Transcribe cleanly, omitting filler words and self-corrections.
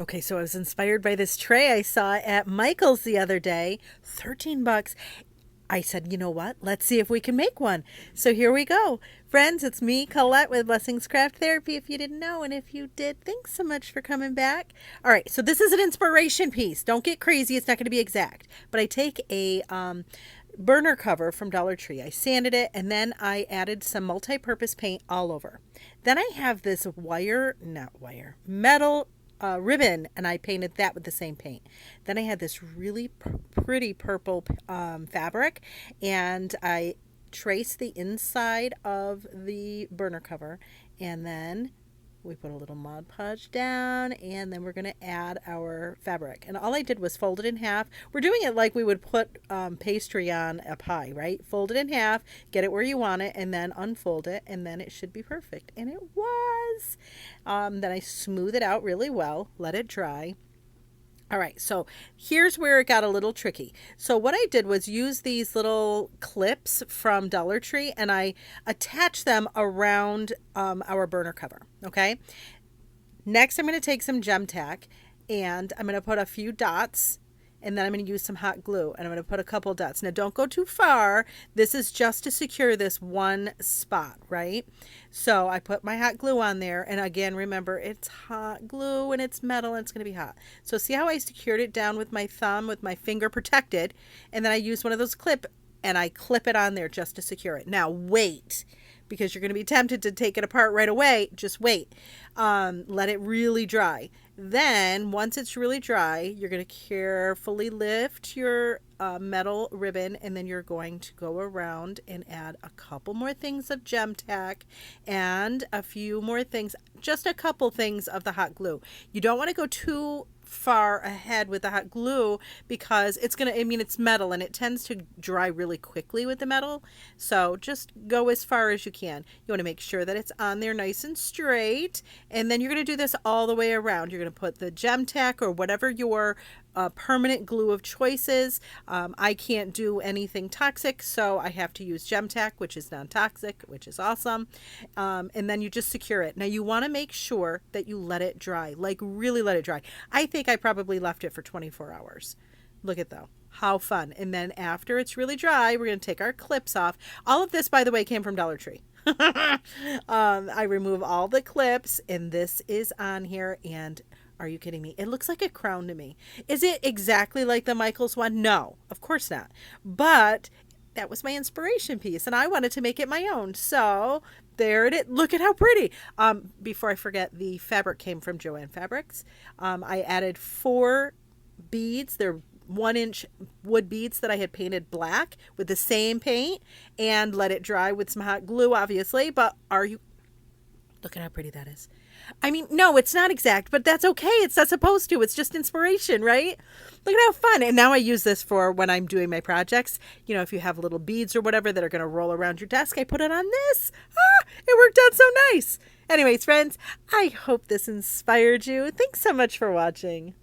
Okay, so I was inspired by this tray I saw at Michael's the other day. 13 bucks. I said, you know what? Let's see if we can make one. So here we go. Friends, it's me, Colette, with Blessings Craft Therapy, if you didn't know. And if you did, thanks so much for coming back. All right, so this is an inspiration piece. Don't get crazy. It's not going to be exact. But I take a burner cover from Dollar Tree. I sanded it, and then I added some multi-purpose paint all over. Then I have this metal ribbon, and I painted that with the same paint. Then I had this really pretty purple fabric, and I traced the inside of the burner cover, and then we put a little Mod Podge down, and then we're going to add our fabric. And all I did was fold it in half. We're doing it like we would put pastry on a pie, right? Fold it in half, get it where you want it, and then unfold it, and then it should be perfect. And it was. Then I smooth it out really well, let it dry. All right, so here's where it got a little tricky. So what I did was use these little clips from Dollar Tree, and I attach them around our burner cover, okay? Next, I'm going to take some gem tack, and I'm going to put a few dots, and then I'm going to use some hot glue, and I'm going to put a couple dots. Now, don't go too far. This is just to secure this one spot, right? So I put my hot glue on there, and again, remember, it's hot glue, and it's metal, and it's going to be hot. So see how I secured it down with my thumb, with my finger protected, and then I used one of those and I clip it on there just to secure it. Now, wait, because you're going to be tempted to take it apart right away. Just wait. Let it really dry. Then, once it's really dry, you're going to carefully lift your metal ribbon, and then you're going to go around and add a couple more things of gem tack and a few more things, just a couple things of the hot glue. You don't want to go too far ahead with the hot glue because it's metal, and it tends to dry really quickly with the metal. So just go as far as you can. You want to make sure that it's on there nice and straight, and then you're going to do this all the way around. You're going to put the gem tack or whatever your permanent glue of choice is. I can't do anything toxic, so I have to use gem tack, which is non-toxic, which is awesome. And then you just secure it. Now you want to make sure that you let it dry, like really let it dry. I think I probably left it for 24 hours. Look at though. How fun. And then after it's really dry, we're going to take our clips off. All of this, by the way, came from Dollar Tree. I remove all the clips, and this is on here, and are you kidding me? It looks like a crown to me. Is it exactly like the Michaels one? No, of course not. But that was my inspiration piece, and I wanted to make it my own. So there it is. Look at how pretty. Before I forget, the fabric came from Joann Fabrics. I added 4 beads. They're 1-inch wood beads that I had painted black with the same paint, and let it dry with some hot glue, obviously. But look at how pretty that is. I mean, no, it's not exact, but that's okay. It's not supposed to. It's just inspiration, right? Look at how fun. And now I use this for when I'm doing my projects. You know, if you have little beads or whatever that are going to roll around your desk, I put it on this. It worked out so nice. Anyways, friends, I hope this inspired you. Thanks so much for watching.